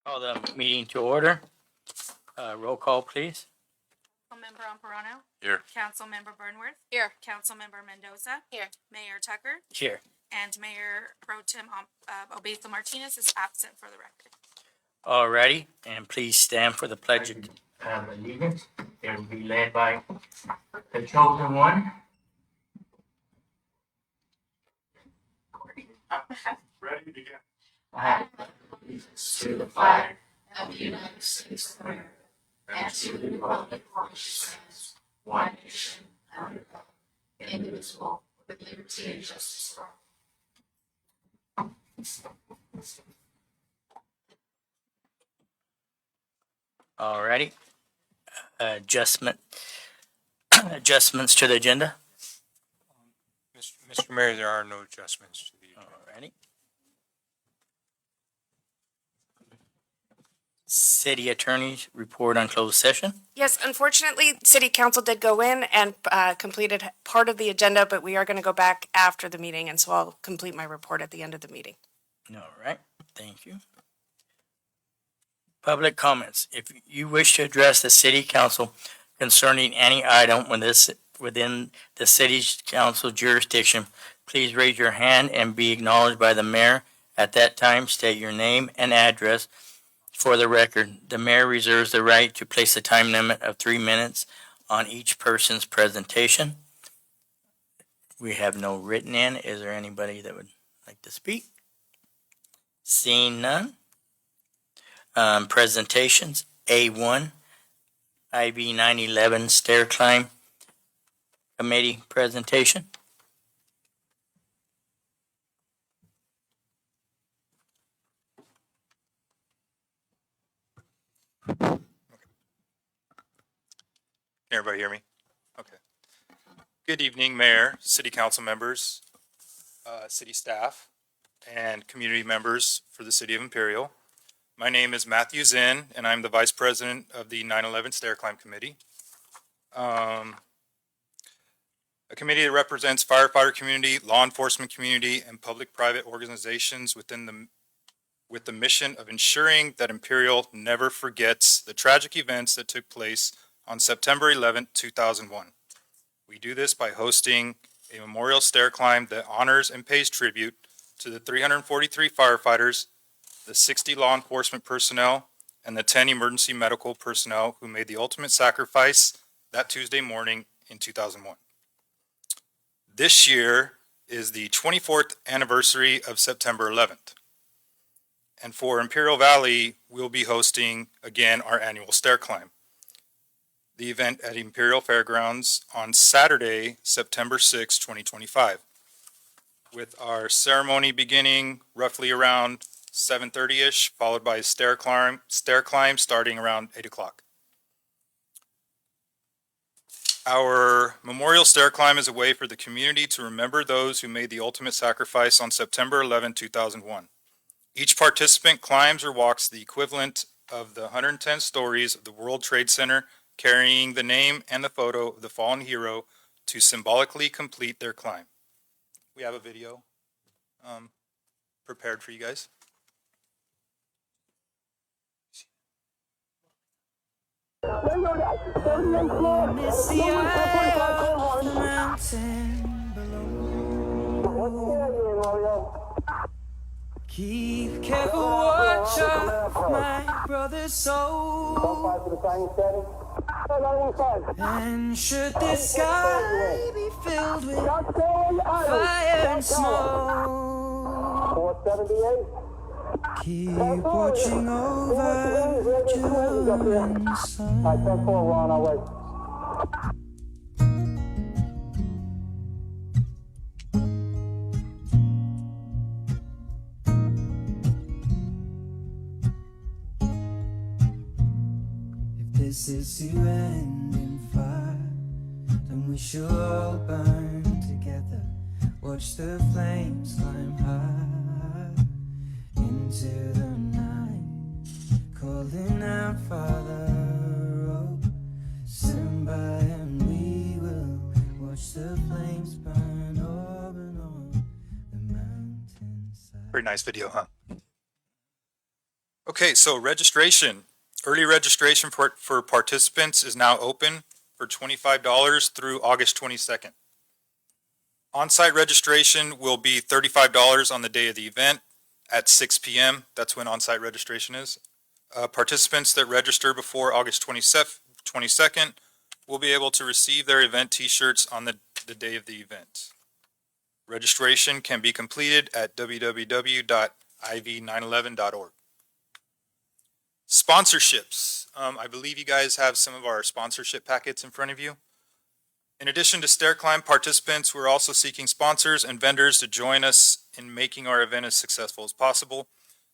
Call the meeting to order. Roll call, please. Councilmember Amparano. Here. Councilmember Burnworth. Here. Councilmember Mendoza. Here. Mayor Tucker. Here. And Mayor Pro Tem Obesa Martinez is absent for the record. Alrighty, and please stand for the pledge of allegiance. It will be led by the chosen one. Ready to begin. I pledge allegiance to the flag of the United States of America and to the republic for which it stands, one nation, under God, indivisible, with liberty and justice for all. Alrighty. Adjustments to the agenda. Mr. Mayor, there are no adjustments to the agenda. Alrighty. City attorney's report on closed session. Yes, unfortunately, City Council did go in and completed part of the agenda, but we are going to go back after the meeting, and so I'll complete my report at the end of the meeting. Alright, thank you. Public comments. If you wish to address the city council concerning any item within the city's council jurisdiction, please raise your hand and be acknowledged by the mayor. At that time, state your name and address for the record. The mayor reserves the right to place a time limit of 3 minutes on each person's presentation. We have no written in. Is there anybody that would like to speak? Seeing none. Presentations. A1, IV 911 stair climb committee presentation. Can everybody hear me? Okay. Good evening, Mayor, City Council members, city staff, and community members for the City of Imperial. My name is Matthew Zinn, and I'm the Vice President of the 911 Stair Climb Committee. A committee that represents firefighter community, law enforcement community, and public-private organizations with the mission of ensuring that Imperial never forgets the tragic events that took place on September 11, 2001. We do this by hosting a memorial stair climb that honors and pays tribute to the 343 firefighters, the 60 law enforcement personnel, and the 10 emergency medical personnel who made the ultimate sacrifice that Tuesday morning in 2001. This year is the 24th anniversary of September 11th. And for Imperial Valley, we'll be hosting again our annual stair climb. The event at Imperial Fairgrounds on Saturday, September 6, 2025, with our ceremony beginning roughly around 7:30ish, followed by a stair climb starting around 8 o'clock. Our memorial stair climb is a way for the community to remember those who made the ultimate sacrifice on September 11, 2001. Each participant climbs or walks the equivalent of the 110 stories of the World Trade Center, carrying the name and the photo of the fallen hero to symbolically complete their climb. We have a video prepared for you guys. It's the eye of the mountain below. Keep careful watch of my brother's soul. And should this sky be filled with fire and smoke, keep watching over Jordan's son. If this is to end in fire, then we shall all burn together. Watch the flames climb high into the night, calling out, Father, oh, stand by and we will watch the flames burn over on the mountainside. Pretty nice video, huh? Okay, so registration. Early registration for participants is now open for $25 through August 22nd. On-site registration will be $35 on the day of the event at 6 p.m. That's when on-site registration is. Participants that register before August 22nd will be able to receive their event t-shirts on the day of the event. Registration can be completed at www.iv911.org. Sponsorships. I believe you guys have some of our sponsorship packets in front of you. In addition to stair climb participants, we're also seeking sponsors and vendors to join us in making our event as successful as possible.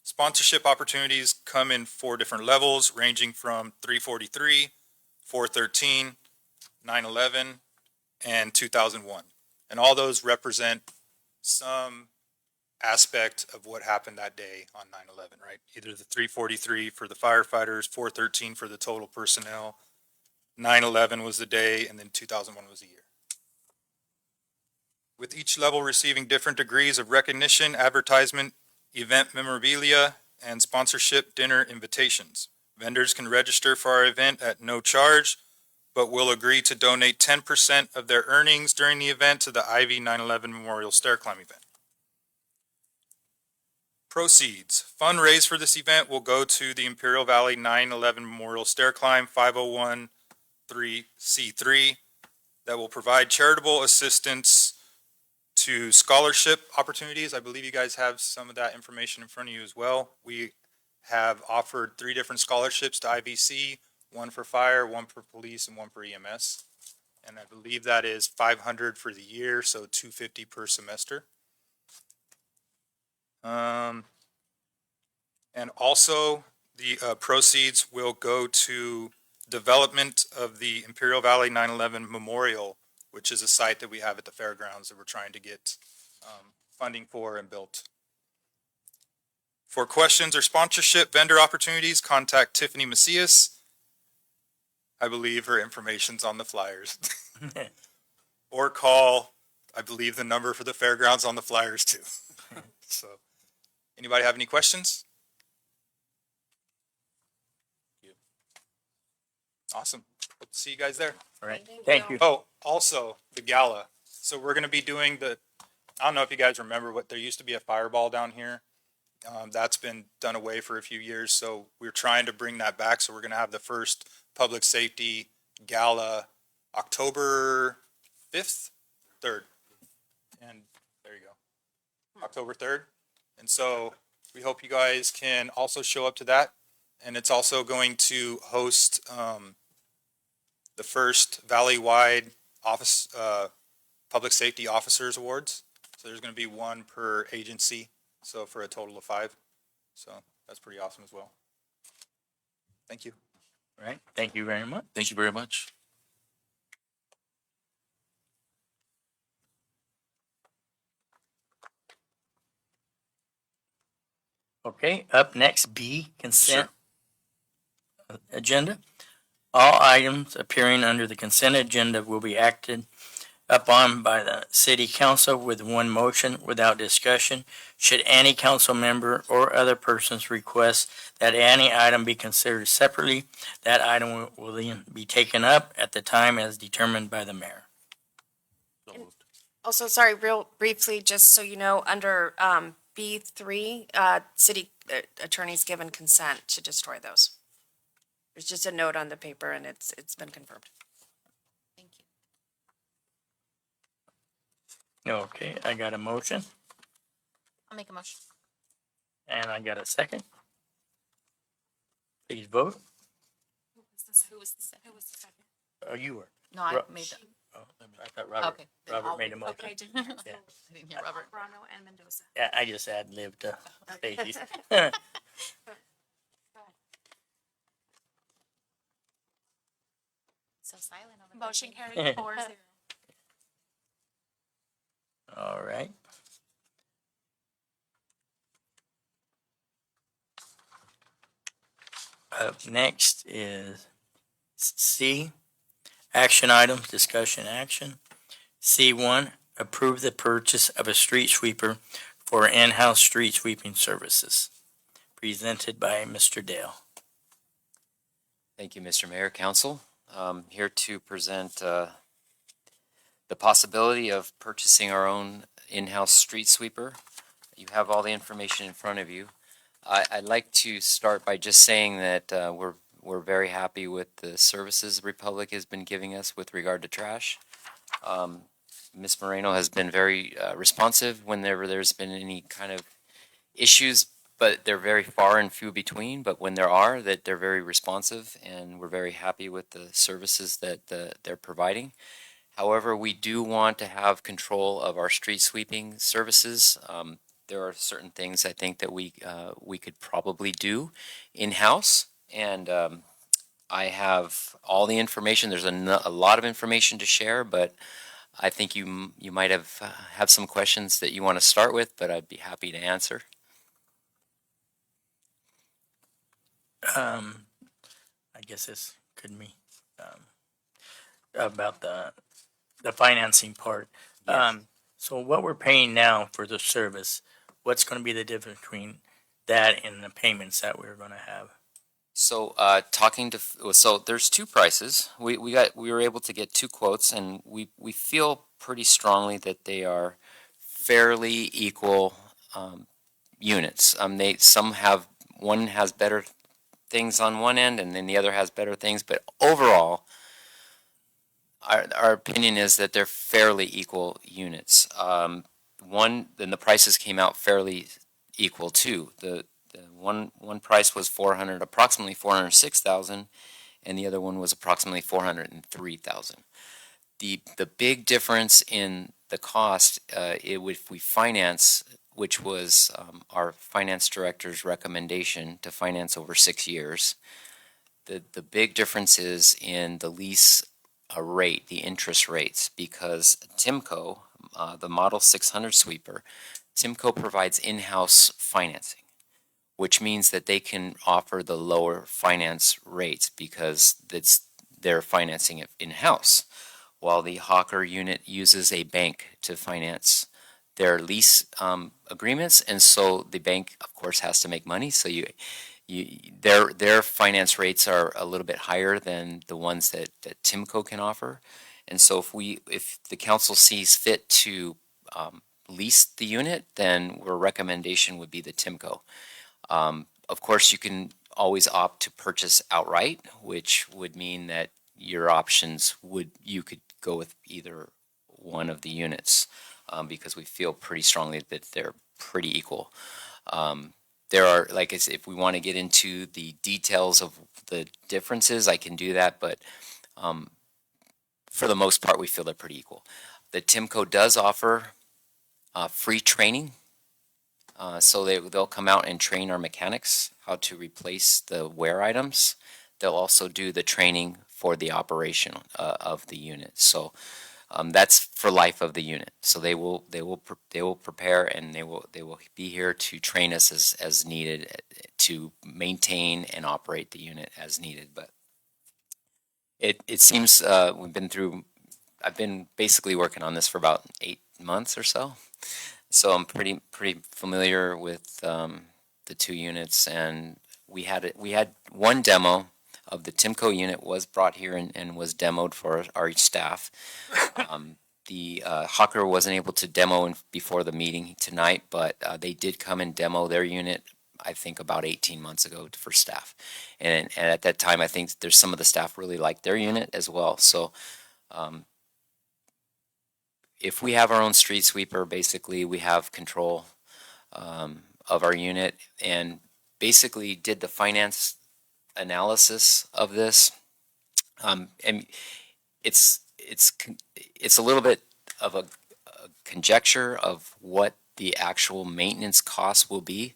Sponsorship opportunities come in 4 different levels, ranging from 343, 413, 911, and 2001. And all those represent some aspect of what happened that day on 9/11, right? Either the 343 for the firefighters, 413 for the total personnel, 9/11 was the day, and then 2001 was the year. With each level receiving different degrees of recognition, advertisement, event memorabilia, and sponsorship dinner invitations. Vendors can register for our event at no charge, but will agree to donate 10% of their earnings during the event to the IV 9/11 Memorial Stair Climb event. Proceeds. Fund raised for this event will go to the Imperial Valley 9/11 Memorial Stair Climb 501(c)(3) that will provide charitable assistance to scholarship opportunities. I believe you guys have some of that information in front of you as well. We have offered 3 different scholarships to IVC, 1 for fire, 1 for police, and 1 for EMS. And I believe that is $500 for the year, so $250 per semester. And also the proceeds will go to development of the Imperial Valley 9/11 Memorial, which is a site that we have at the fairgrounds that we're trying to get funding for and built. For questions or sponsorship vendor opportunities, contact Tiffany Macias. I believe her information's on the flyers. Or call, I believe the number for the fairgrounds on the flyers too. So, anybody have any questions? Awesome. Hope to see you guys there. All right, thank you. Oh, also the gala. So we're going to be doing I don't know if you guys remember, but there used to be a fireball down here. That's been done away for a few years. So we're trying to bring that back. So we're going to have the first public safety gala October 5th, 3rd. And there you go. October 3rd. And so we hope you guys can also show up to that. And it's also going to host the first Valley-wide office public safety officers awards. So there's going to be 1 per agency, so for a total of 5. So that's pretty awesome as well. Thank you. All right, thank you very much. Thank you very much. Okay, up next, B, consent agenda. All items appearing under the consent agenda will be acted upon by the city council with 1 motion without discussion. Should any council member or other persons request that any item be considered separately, that item will then be taken up at the time as determined by the mayor. So moved. Also, sorry, real briefly, just so you know, under B3, city attorney's given consent to destroy those. There's just a note on the paper and it's been confirmed. Thank you. Okay, I got a motion I'll make a motion. and I got a second. Please vote. Who was the second? Oh, you were. No, I Ro- made the, Oh, I thought Robert, okay. then Robert I'll- made a motion. Okay, Yeah. I didn't hear Robert. Brano and Mendoza. Yeah, I just ad-libbed Stacy's. So silent over there. Motion carried 4-0. All right. Up next is C, action items, discussion action. C1, approve the purchase of a street sweeper for in-house street sweeping services. presented by Mr. Dale. Thank you, Mr. Mayor, Council. Here to present the possibility of purchasing our own in-house street sweeper. You have all the information in front of you. I'd like to start by just saying that we're very happy with the services Republic has been giving us with regard to trash. Ms. Moreno has been very responsive whenever there's been any kind of issues, but they're very far and few between. But when there are, that they're very responsive, and we're very happy with the services that they're providing. However, we do want to have control of our street sweeping services. There are certain things I think that we could probably do in-house, and I have all the information. There's a lot of information to share, but I think you might have some questions that you want to start with, but I'd be happy to answer. I guess this could be about the financing part. Yes. So what we're paying now for the service, what's going to be the difference between that and the payments that we're going to have? So so there's two prices. We were able to get two quotes, and we feel pretty strongly that they are fairly equal units. One has better things on one end, and then the other has better things. But overall, our opinion is that they're fairly equal units. Then the prices came out fairly equal too. The one price was approximately $406,000, and the other one was approximately $403,000. The big difference in the cost, if we finance, which was our finance director's recommendation to finance over 6 years, the big difference is in the lease rate, the interest rates, because Timco, the Model 600 sweeper, Timco provides in-house financing, which means that they can offer the lower finance rates because they're financing it in-house, while the Hawker unit uses a bank to finance their lease agreements, and so the bank, of course, has to make money. So their finance rates are a little bit higher than the ones that Timco can offer, and so if the council sees fit to lease the unit, then our recommendation would be the Timco. Of course, you can always opt to purchase outright, which would mean that your options you could go with either one of the units, because we feel pretty strongly that they're pretty equal. There are, like I said, if we want to get into the details of the differences, I can do that, but for the most part, we feel they're pretty equal. The Timco does offer free training. So they'll come out and train our mechanics how to replace the wear items. They'll also do the training for the operation of the unit. So that's for life of the unit. So they will prepare, and they will be here to train us as needed to maintain and operate the unit as needed. But it seems I've been basically working on this for about 8 months or so. So I'm pretty familiar with the two units, and we had one demo of the Timco unit was brought here and was demoed for our staff. The Hawker wasn't able to demo before the meeting tonight, but they did come and demo their unit, I think, about 18 months ago for staff. And at that time, I think there's some of the staff really liked their unit as well. So if we have our own street sweeper, basically we have control of our unit, and basically did the finance analysis of this. And it's a little bit of a conjecture of what the actual maintenance costs will be.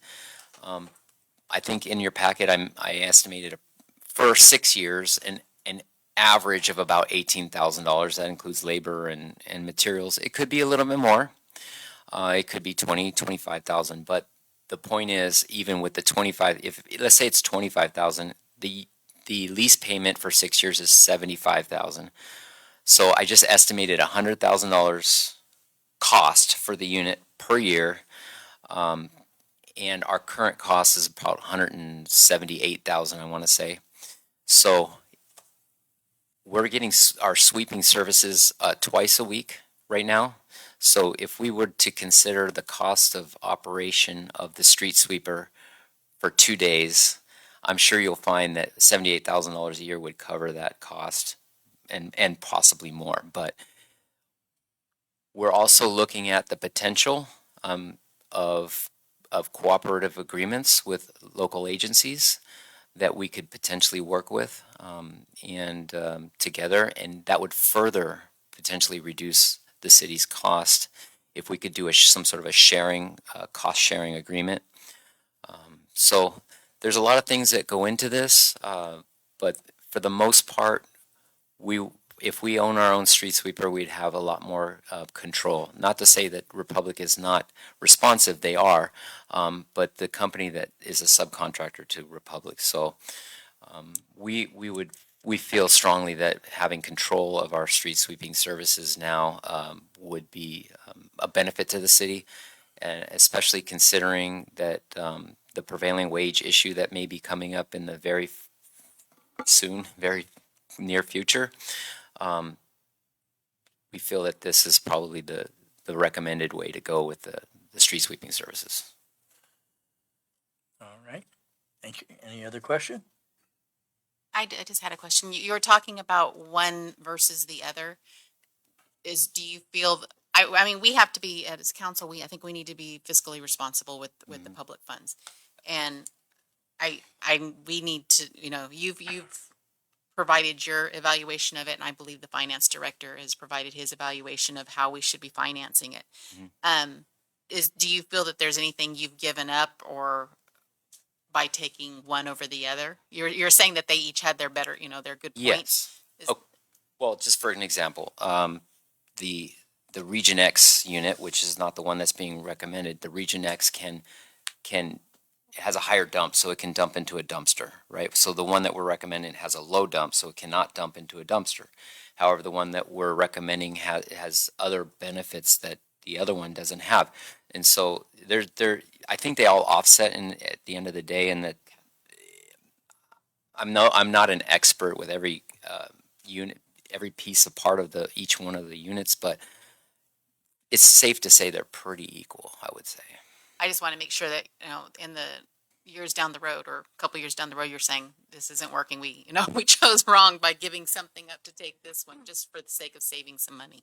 I think in your packet, I estimated for 6 years an average of about $18,000. That includes labor and materials. It could be a little bit more. It could be 20, 25,000. But the point is, even with the 25, if let's say it's 25,000, the lease payment for 6 years is 75,000. So I just estimated $100,000 cost for the unit per year. and our current cost is about 178,000, I want to say. So we're getting our sweeping services twice a week right now. So if we were to consider the cost of operation of the street sweeper for 2 days, I'm sure you'll find that $78,000 a year would cover that cost and possibly more. But we're also looking at the potential of cooperative agreements with local agencies that we could potentially work with and together, and that would further potentially reduce the city's cost if we could do some sort of a sharing, cost sharing agreement. So there's a lot of things that go into this, but for the most part, if we own our own street sweeper, we'd have a lot more control. Not to say that Republic is not responsive, they are, but the company that is a subcontractor to Republic. So we feel strongly that having control of our street sweeping services now would be a benefit to the city, and especially considering that the prevailing wage issue that may be coming up in the very near future. We feel that this is probably the recommended way to go with the street sweeping services. All right. Thank you. Any other question? I just had a question. You were talking about one versus the other. Do you feel, I mean, we have to be, as council, I think we need to be fiscally responsible with the public funds. And we need to, you've provided your evaluation of it, and I believe the finance director has provided his evaluation of how we should be financing it. Do you feel that there's anything you've given up or by taking one over the other? You're saying that they each had their better, their good points. Yes. Well, just for an example, the Region X unit, which is not the one that's being recommended, the Region X has a higher dump, so it can dump into a dumpster, right? So the one that we're recommending has a low dump, so it cannot dump into a dumpster. However, the one that we're recommending has other benefits that the other one doesn't have. And so I think they all offset at the end of the day, and that I'm not an expert with every unit, every piece of part of each one of the units, but it's safe to say they're pretty equal, I would say. I just want to make sure that, in the years down the road or a couple years down the road, you're saying this isn't working. We chose wrong by giving something up to take this one just for the sake of saving some money.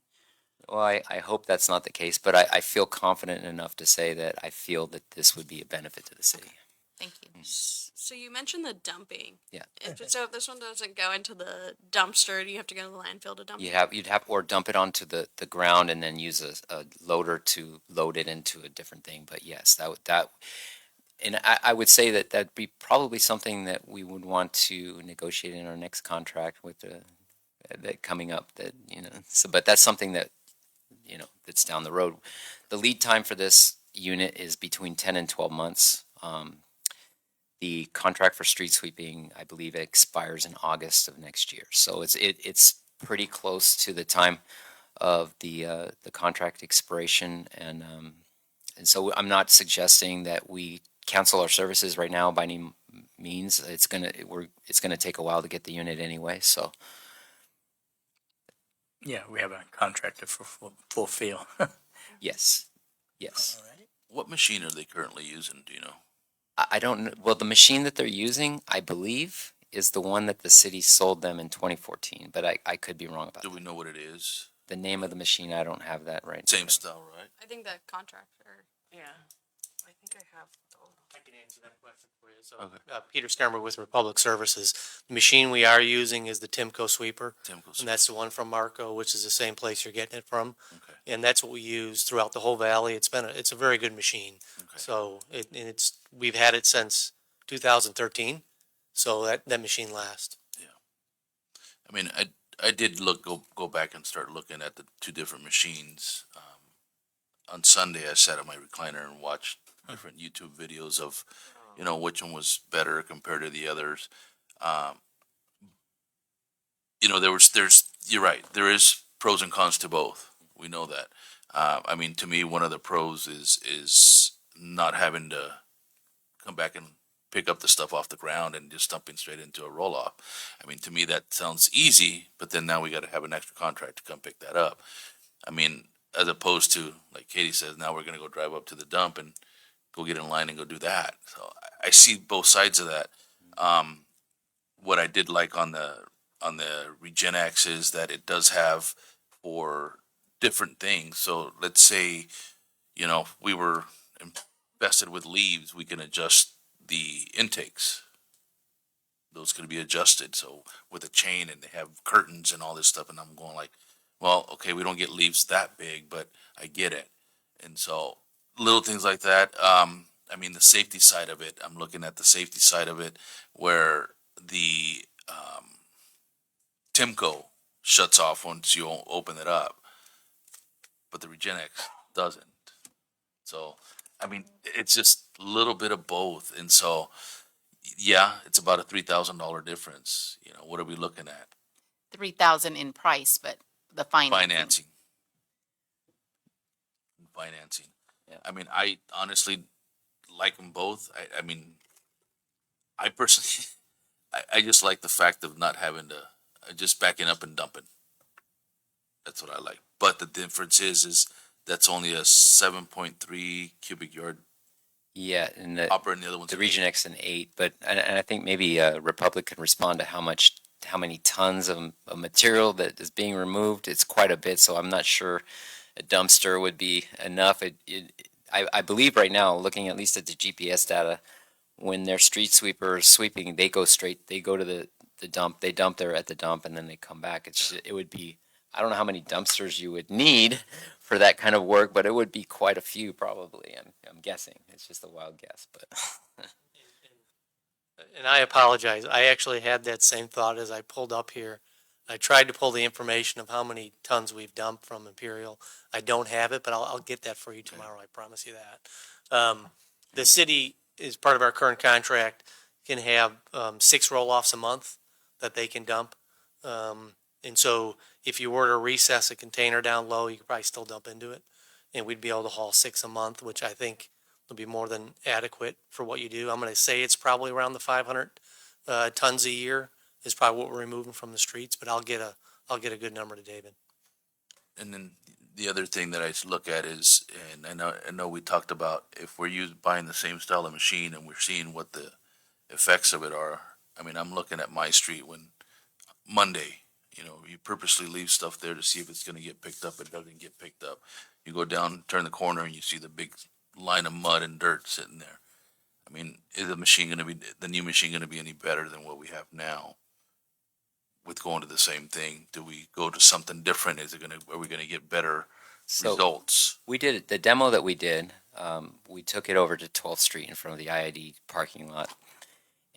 Well, I hope that's not the case, but I feel confident enough to say that I feel that this would be a benefit to the city. Thank you. So you mentioned the dumping. Yeah. So if this one doesn't go into the dumpster, do you have to go to the landfill to dump it? You'd have or dump it onto the ground and then use a loader to load it into a different thing. But yes, that and I would say that'd be probably something that we would want to negotiate in our next contract with that coming up. But that's something that that's down the road. The lead time for this unit is between 10 and 12 months. The contract for street sweeping, I believe, expires in August of next year. So it's pretty close to the time of the contract expiration, and so I'm not suggesting that we cancel our services right now by any means. It's gonna take a while to get the unit anyway. So Yeah, we have a contractor for fulfill. yes. All right. What machine are they currently using? Do you know? I don't know. Well, the machine that they're using, I believe, is the one that the city sold them in 2014, but I could be wrong about Do that. we know what it is? The name of the machine, I don't have that right Same now. style, right? I think the contractor. Yeah, I think I have. I can answer that question for you. So, Okay. Peter Skirmer with Republic Services. The machine we are using is the Timco sweeper, Timco. and that's the one from Marco, which is the same place you're getting it from. Okay. And that's what we use throughout the whole valley. It's a very good machine. Okay. So we've had it since 2013. So that machine lasts. I mean, I did go back and start looking at the two different machines. On Sunday, I sat on my recliner and watched different YouTube videos of, which one was better compared to the others. You're right. There is pros and cons to both. We know that. I mean, to me, one of the pros is not having to come back and pick up the stuff off the ground and just dumping straight into a roll-off. I mean, to me, that sounds easy, but then now we got to have an extra contract to come pick that up. I mean, as opposed to, like Katie says, now we're going to go drive up to the dump and go get in line and go do that. So I see both sides of that. What I did like on the Regenex is that it does have for different things. So let's say, you know, we were infested with leaves, we can adjust the intakes. Those could be adjusted. So with a chain, and they have curtains and all this stuff, and I'm going like, well, okay, we don't get leaves that big, but I get it. And so little things like that. I mean, the safety side of it, I'm looking at the safety side of it where the Timco shuts off once you open it up, but the Regenex doesn't. So, I mean, it's just a little bit of both. And so, yeah, it's about a $3,000 difference. You know, what are we looking at? 3,000 in price, but the financing. Financing. Yeah. I mean, I honestly like them both. I mean, I personally, I just like the fact of not having to, just backing up and dumping. That's what I like. But the difference is that's only a 7.3 cubic yard Yeah, and the hopper, and the other one's the an Region 8. X and 8, but and I think maybe Republic can respond to how many tons of material that is being removed. It's quite a bit, so I'm not sure a dumpster would be enough. I believe right now, looking at least at the GPS data, when they're street sweepers sweeping, they go to the dump, they dump there at the dump, and then they come back. It would be, I don't know how many dumpsters you would need for that kind of work, but it would be quite a few probably. I'm guessing. It's just a wild guess, but. And I apologize. I actually had that same thought as I pulled up here. I tried to pull the information of how many tons we've dumped from Imperial. I don't have it, but I'll get that for you tomorrow. I promise you that. The city, as part of our current contract, can have 6 roll-offs a month that they can dump. And so if you were to recess a container down low, you could probably still dump into it. And we'd be able to haul 6 a month, which I think will be more than adequate for what you do. I'm going to say it's probably around the 500 tons a year is probably what we're removing from the streets, but I'll get a good number to David. And then the other thing that I look at is, and I know we talked about if we're buying the same style of machine and we're seeing what the effects of it are. I mean, I'm looking at my street when Monday, you know, you purposely leave stuff there to see if it's going to get picked up. It doesn't get picked up. You go down, turn the corner, and you see the big line of mud and dirt sitting there. I mean, is the new machine going to be any better than what we have now? With going to the same thing, do we go to something different? Are we going to get better results? We did the demo that we did. We took it over to 12th Street in front of the IID parking lot,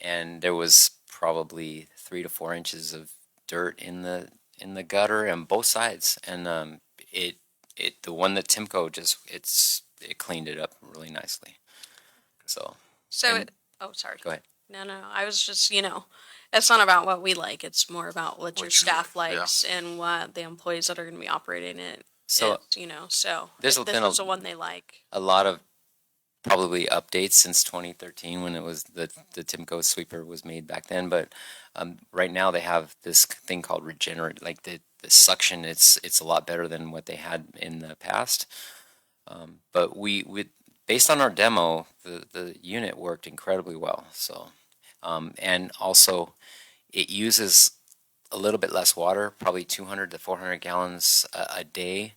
and there was probably 3 to 4 inches of dirt in the gutter on both sides, and the one that Timco it cleaned it up really nicely. So sorry. go ahead. No, I was just, it's not about what we like. It's more about what your you staff like, yeah. likes and what the employees that are going to be operating it. So So there's if this been was the one they like. a lot of probably updates since 2013 when it was the Timco sweeper was made back then. But right now they have this thing called regenerate, like the suction. It's a lot better than what they had in the past. But we based on our demo, the unit worked incredibly well. So and also it uses a little bit less water, probably 200 to 400 gallons a day,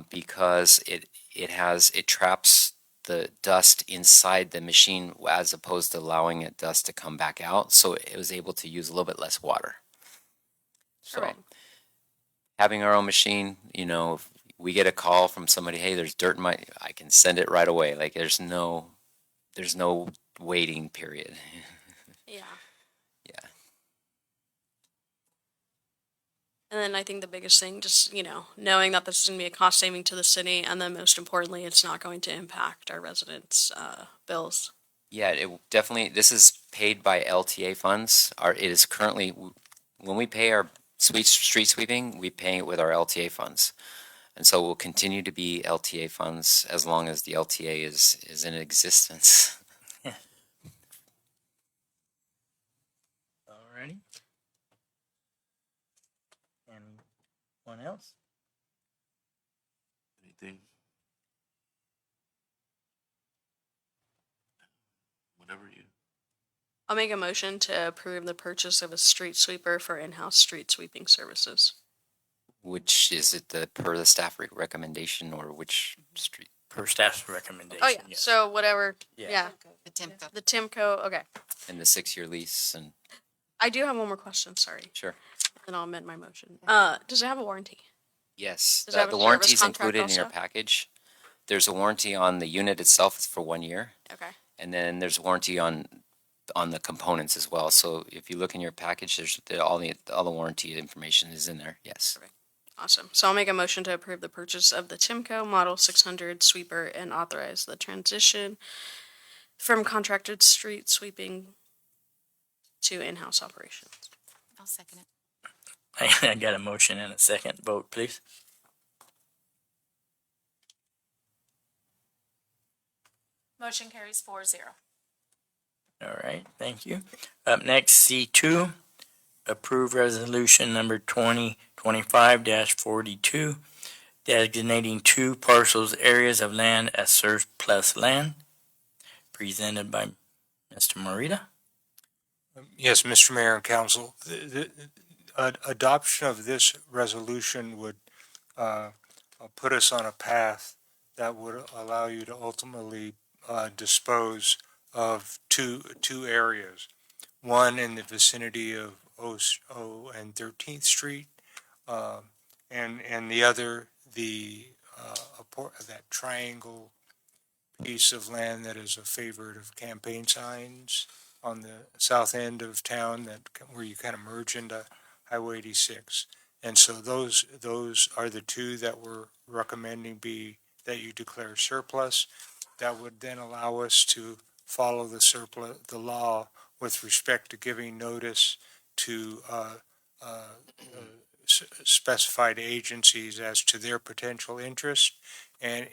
because it traps the dust inside the machine as opposed to allowing it dust to come back out. So it was able to use a little bit less water. So Correct. having our own machine, if we get a call from somebody, hey, there's dirt in I can send it right away. Like there's no waiting period. Yeah. Yeah. And then I think the biggest thing, just, knowing that this is going to be a cost saving to the city, and then most importantly, it's not going to impact our residents' bills. Yeah, it definitely, this is paid by LTA funds. It is currently, when we pay our street sweeping, we pay it with our LTA funds. And so it will continue to be LTA funds as long as the LTA is in existence. Anyone else? Anything? Whatever you. I'll make a motion to approve the purchase of a street sweeper for in-house street sweeping services. Which is it per the staff recommendation or which street? Per staff's recommendation. Oh, yeah, yes. so whatever, Yeah. yeah, The Timco. the Timco, okay. And the 6-year lease and, I do have one more question, sorry, sure. then I'll amend my motion. Does it have a warranty? Yes, Does it have a the warranty is service contract included in your also? package. There's a warranty on the unit itself, it's for 1 year. Okay, And then there's a warranty on the components as well. So if you look in your package, there's all the warranty information is in there, yes. awesome. So I'll make a motion to approve the purchase of the Timco Model 600 sweeper and authorize the transition from contracted street sweeping to in-house operations. I'll second it. I got a motion and a second. Vote, please. Motion carries 4-0. All right, thank you. Up next, C2, approve resolution number 2025-42, designating 2 parcels areas of land as surplus land, presented by Mr. Morita. Yes, Mr. Mayor and Council, the adoption of this resolution would put us on a path that would allow you to ultimately dispose of two areas. One in the vicinity of O and 13th Street, and the other, that triangle piece of land that is a favorite of campaign signs on the south end of town, where you kind of merge into Highway 86. And so those are the 2 that we're recommending that you declare surplus. That would then allow us to follow the law with respect to giving notice to specified agencies as to their potential interest, and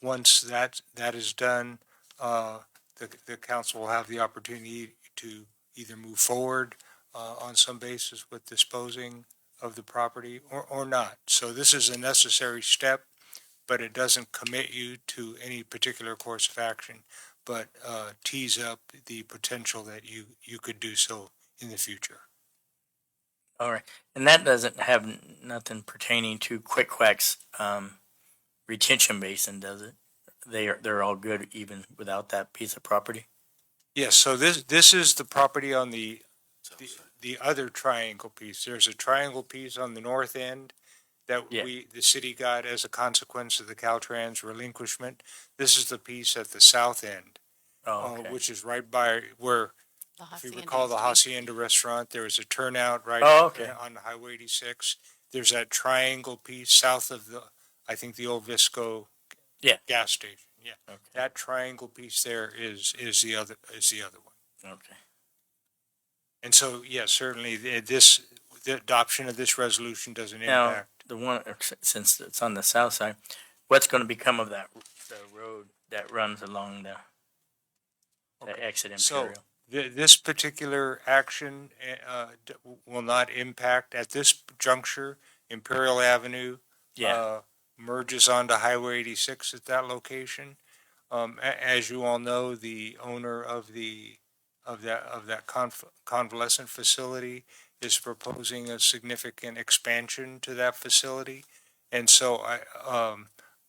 once that is done, the council will have the opportunity to either move forward on some basis with disposing of the property or not. So this is a necessary step, but it doesn't commit you to any particular course of action, but tease up the potential that you could do so in the future. All right, and that doesn't have nothing pertaining to Quick Quack's retention basin, does it? They're all good even without that piece of property? Yes, so this is the property on the other triangle piece. There's a triangle piece on the north end that Yeah. the city got as a consequence of the Caltrans relinquishment. This is the piece at the south end, Oh, okay. which is right by where, if you recall, the Hacienda restaurant, there was a turnout right on Highway 86. There's that triangle piece south of I think the old Visco gas station. Yeah, Okay. that triangle piece there is the other one. Okay. And so, yes, certainly the adoption of this resolution doesn't Now, impact. the one, since it's on the south side, what's going to become of the road that runs along the exit Imperial? So this particular action will not impact at this juncture. Imperial Avenue merges onto Highway 86 at that location. As you all know, the owner of that convalescent facility is proposing a significant expansion to that facility, and so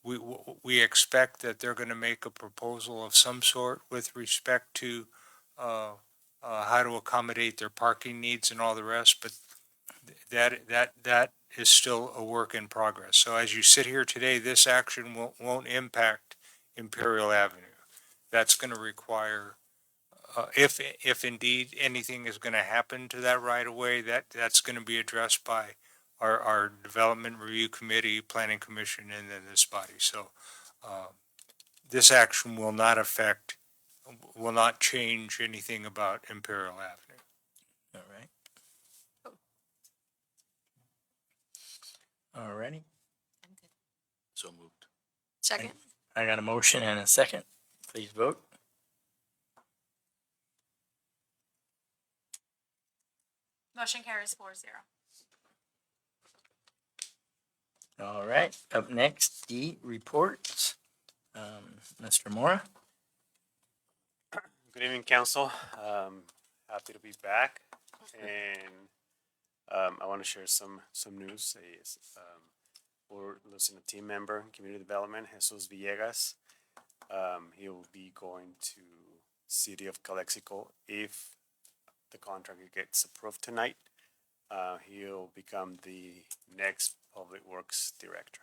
we expect that they're going to make a proposal of some sort with respect to how to accommodate their parking needs and all the rest, but that is still a work in progress. So as you sit here today, this action won't impact Imperial Avenue. That's going to require, if indeed anything is going to happen to that right of way, that's going to be addressed by our Development Review Committee, Planning Commission, and then this body. So this action will not change anything about Imperial Avenue. All right. All righty. So moved. Second. I got a motion and a second. Please vote. Motion carries 4-0. All right, up next, D, reports. Mr. Mora? Good evening, council. Happy to be back, and I want to share some news. We're losing a team member in community development, Jesus Villegas. He will be going to City of Calexico if the contract gets approved tonight. He'll become the next Public Works Director.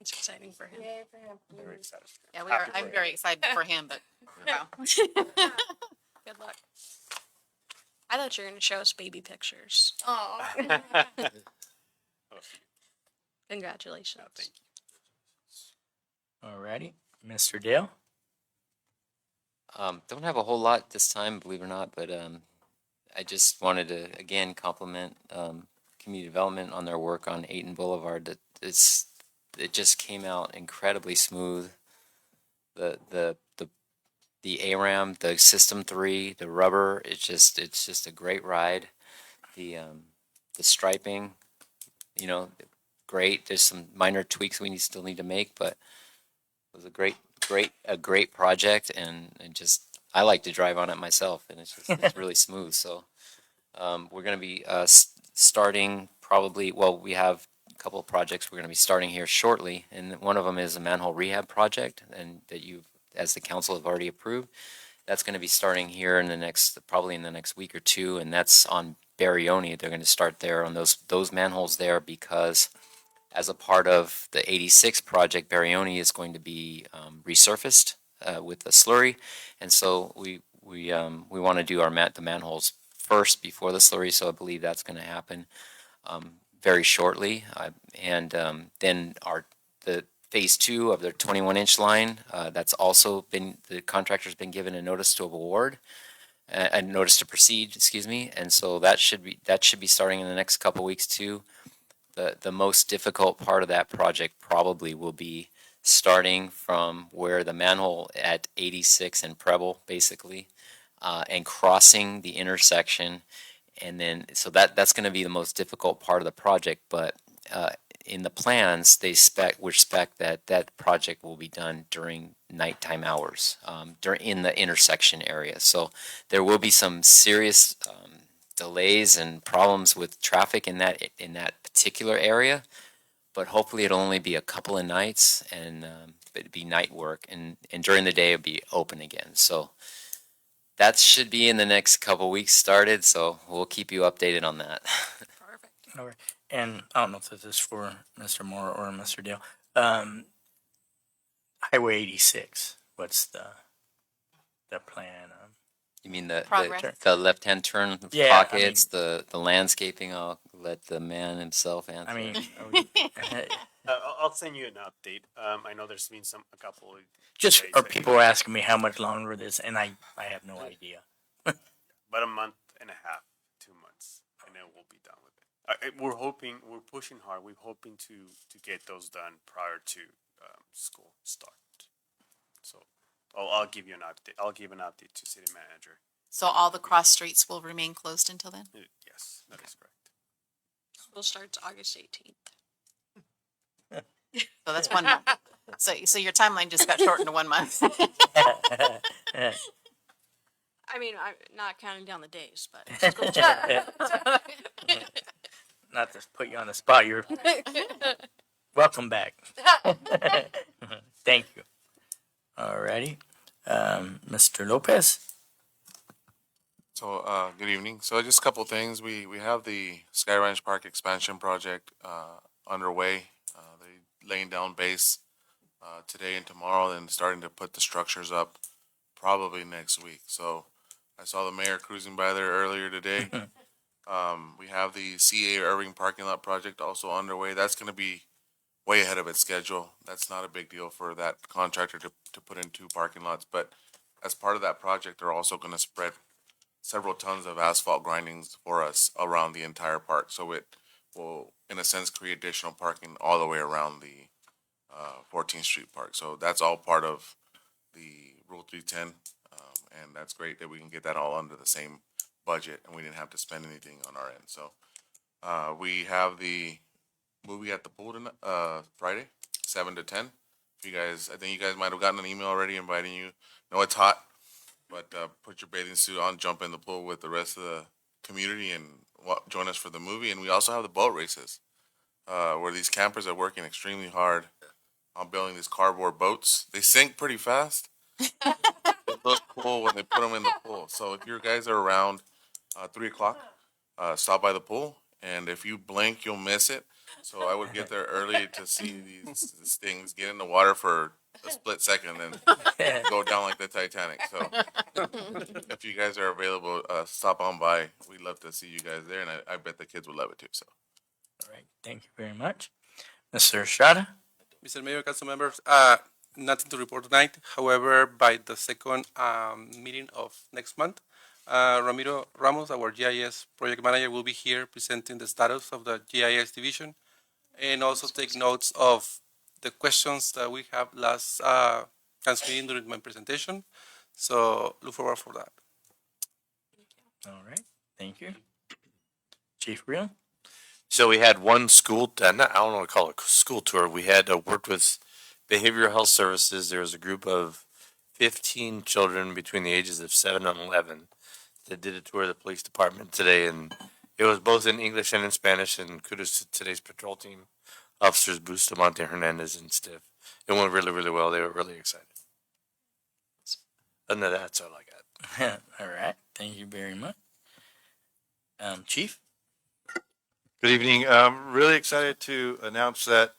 It's exciting for him. Very excited. Yeah, we are, Happy for I'm him. very excited for him, but, wow. Good luck. I thought you were going to show us baby pictures. Oh. Congratulations. Thank you. All righty, Mr. Dale? Don't have a whole lot this time, believe it or not, but I just wanted to again compliment community development on their work on Ayton Boulevard. It just came out incredibly smooth. The ARAM, the System 3, the rubber, it's just a great ride. The striping, great. There's some minor tweaks we still need to make, but it was a great project, and just I like to drive on it myself, and it's really smooth. So we're going to be starting probably. Well, we have a couple of projects we're going to be starting here shortly, and one of them is a manhole rehab project, and that you, as the council, have already approved. That's going to be starting here probably in the next week or two, and that's on Barione. They're going to start there on those manholes there because, as a part of the 86 project, Barione is going to be resurfaced with a slurry, and so we want to do the manholes first before the slurry. So I believe that's going to happen very shortly, and then the phase 2 of the 21-inch line. That's also the contractor's been given a notice to award, a notice to proceed. Excuse me, and so that should be starting in the next couple weeks too. The most difficult part of that project probably will be starting from where the manhole at 86 and Preble, basically, and crossing the intersection, and then so that's going to be the most difficult part of the project. But in the plans, we expect that project will be done during nighttime hours, in the intersection area. So there will be some serious delays and problems with traffic in that particular area, but hopefully it'll only be a couple of nights, and it'd be night work, and during the day it'll be open again. So that should be in the next couple weeks started, so we'll keep you updated on that. Perfect. All right. And I don't know if this is for Mr. Moore or Mr. Dale. Highway 86, what's the plan? You mean the Progress. the left-hand turn Yeah, pockets, the landscaping? I'll let the man himself answer. I mean, I'll send you an update. I know there's been a couple of just delays are that- people asking me how much longer it is, and I have no idea. about a month and a half, 2 months, and then we'll be done with it. We're pushing hard. We're hoping to get those done prior to school start. So I'll give you an update. I'll give an update to city manager. So all the cross streets will remain closed until then? Yes, that is correct. School starts August 18th. So that's 1 month. So your timeline just got shortened to 1 month. I mean, I'm not counting down the days, but Not to put you on the spot, you're welcome back. Thank you. Alrighty, Mr. Lopez? So, good evening. So just a couple of things. We have the Sky Ranch Park expansion project, underway. They laying down base, today and tomorrow, and starting to put the structures up probably next week. So I saw the mayor cruising by there earlier today. We have the CA Irving parking lot project also underway. That's gonna be way ahead of its schedule. That's not a big deal for that contractor to put in 2 parking lots, but as part of that project, they're also gonna spread several tons of asphalt grindings for us around the entire park. So it will, in a sense, create additional parking all the way around the 14th Street Park. So that's all part of the Rule 310, and that's great that we can get that all under the same budget, and we didn't have to spend anything on our end. So we have the movie at the pool tonight, Friday, 7 to 10. If you guys, I think you guys might have gotten an email already inviting you. No, it's hot, but put your bathing suit on, jump in the pool with the rest of the community, and join us for the movie. And we also have the boat races, where these campers are working extremely hard on building these cardboard boats. They sink pretty fast. They look cool when they put them in the pool. So if you guys are around 3 o'clock, stop by the pool, and if you blink, you'll miss it. So I would get there early to see these things get in the water for a split second and then go down like the Titanic. So if you guys are available, stop on by. We'd love to see you guys there, and I bet the kids would love it too. So. All right, thank you very much. Mr. Estrada? Mr. Mayor, council members, nothing to report tonight. However, by the second meeting of next month, Ramiro Ramos, our GIS project manager, will be here presenting the status of the GIS division and also take notes of the questions that we have last council meeting during my presentation. So look forward for that. All right, thank you. Chief Real? So we had one school, I don't want to call it a school tour. We had worked with Behavioral Health Services. There was a group of 15 children between the ages of 7 and 11 that did a tour of the police department today. And it was both in English and in Spanish. And kudos to today's patrol team, Officers Bustamante, Hernandez, and Stiff. It went really, really well. They were really excited. Other than that, that's all I got. All right, thank you very much. Chief? Good evening. Really excited to announce that,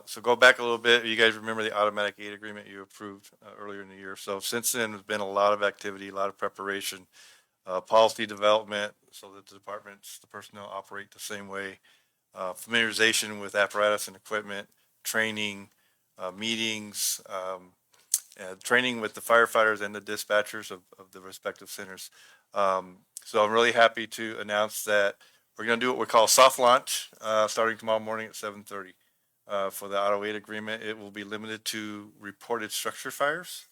so go back a little bit. You guys remember the automatic aid agreement you approved earlier in the year. So since then, there's been a lot of activity, a lot of preparation, policy development, so that the departments, the personnel operate the same way, familiarization with apparatus and equipment, training, meetings, training with the firefighters and the dispatchers of the respective centers. So I'm really happy to announce that we're going to do what we call soft launch, starting tomorrow morning at 7:30. For the auto aid agreement, it will be limited to reported structure fires.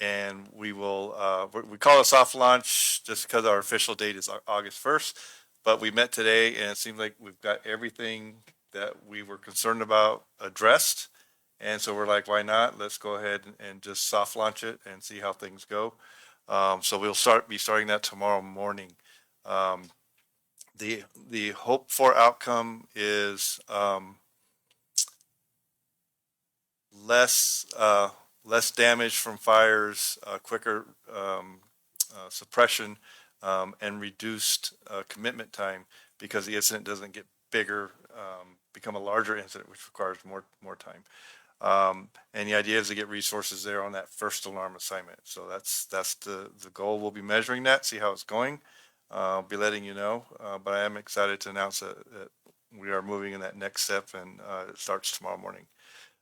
And we will, we call it soft launch just because our official date is August 1st. But we met today and it seems like we've got everything that we were concerned about addressed. And so we're like, why not? Let's go ahead and just soft launch it and see how things go. So we'll be starting that tomorrow morning. The hope for outcome is less damage from fires, quicker suppression, and reduced commitment time, because the incident doesn't get bigger, become a larger incident, which requires more time. And the idea is to get resources there on that first alarm assignment. So that's the goal. We'll be measuring that, see how it's going. I'll be letting you know, but I am excited to announce that we are moving in that next step, and it starts tomorrow morning.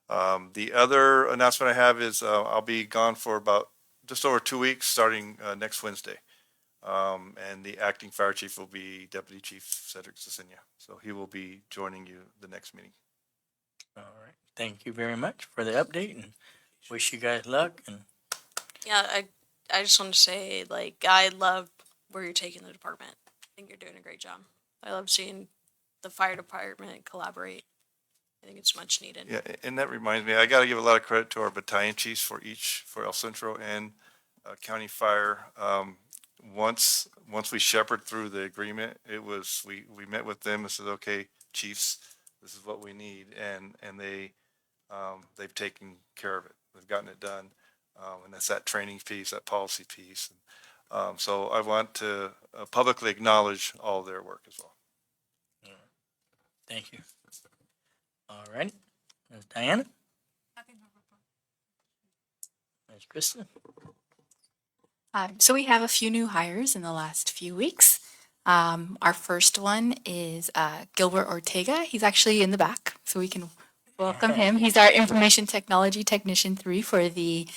The other announcement I have is I'll be gone for about just over 2 weeks, starting next Wednesday. And the acting fire chief will be Deputy Chief Cedric Cecilia. So he will be joining you the next meeting. All right, thank you very much for the update, and wish you guys luck. And Yeah, I just want to say, like, I love where you're taking the department. I think you're doing a great job. I love seeing the fire department collaborate. I think it's much needed. Yeah, and that reminds me, I got to give a lot of credit to our battalion chiefs for El Centro and County Fire. Once we shepherded through the agreement, it was, we met with them and said, okay, chiefs, this is what we need. And they've taken care of it. They've gotten it done. And that's that training piece, that policy piece. So I want to publicly acknowledge all their work as well. thank you. All right, Ms. Diana? Ms. Kristen? So we have a few new hires in the last few weeks. Our first one is Gilbert Ortega. He's actually in the back, so we can welcome him. He's our Information Technology Technician 3 for the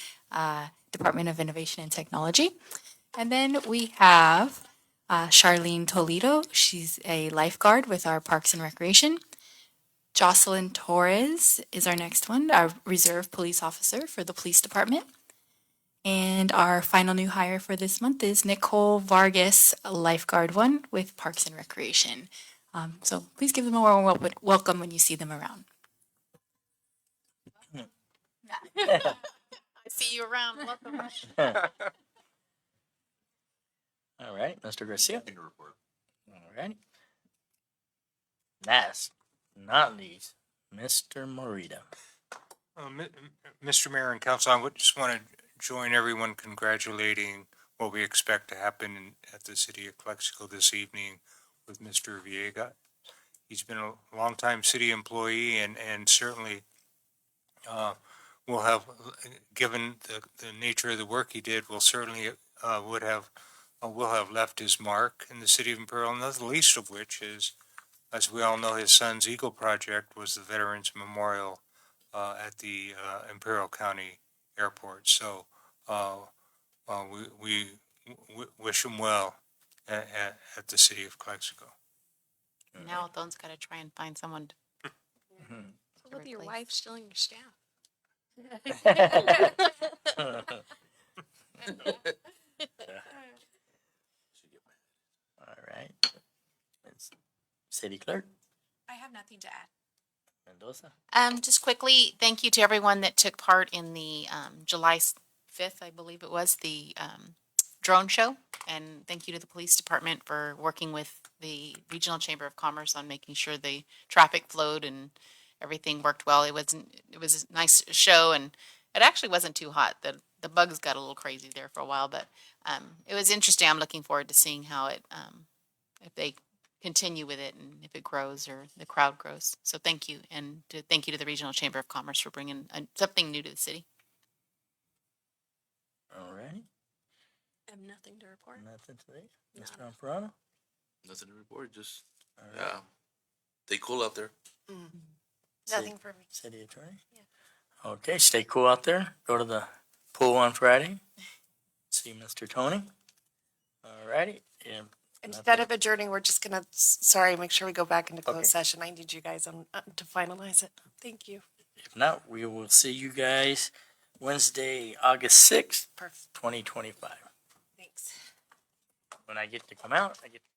Department of Innovation and Technology. And then we have Charlene Toledo. She's a lifeguard with our Parks and Recreation. Jocelyn Torres is our next one, our Reserve Police Officer for the Police Department. And our final new hire for this month is Nicole Vargas, Lifeguard 1 with Parks and Recreation. So please give them a warm welcome when you see them around. I see you around. Welcome. All right, Mr. Garcia. All right. Last, not least, Mr. Morita. Mr. Mayor and Council, I would just want to join everyone congratulating what we expect to happen at the City of Calexico this evening with Mr. Viega. He's been a longtime city employee and certainly will have, given the nature of the work he did, will certainly will have left his mark in the city of Imperial, not the least of which is, as we all know, his son's Eagle Project was the Veterans Memorial at the Imperial County Airport. So we wish him well at the city of Calexico. Now Thon's got to try and find someone to. So with your wife still in your staff. All right. It's City Clerk I have nothing to add. Mendoza. Just quickly, thank you to everyone that took part in the July 5th, I believe it was, the drone show. And thank you to the police department for working with the Regional Chamber of Commerce on making sure the traffic flowed and everything worked well. It was a nice show, and it actually wasn't too hot. The bugs got a little crazy there for a while, but it was interesting. I'm looking forward to seeing how it, if they continue with it and if it grows or the crowd grows. So thank you, and thank you to the Regional Chamber of Commerce for bringing something new to the city. All righty. I have nothing to report. Nothing today. Mr. Alvarado. Nothing to report, just, All right. yeah, stay cool out there. Nothing for me. City Attorney. Yeah. Okay, stay cool out there. Go to the pool on Friday. See Mr. Tony. All righty. Yeah. Instead of adjourning, we're just gonna, sorry, make sure we go back into Okay. closed session. I need you guys to finalize it. Thank you. If not, we will see you guys Wednesday, August 6th, Perfect. 2025. Thanks. When I get to come out, I get to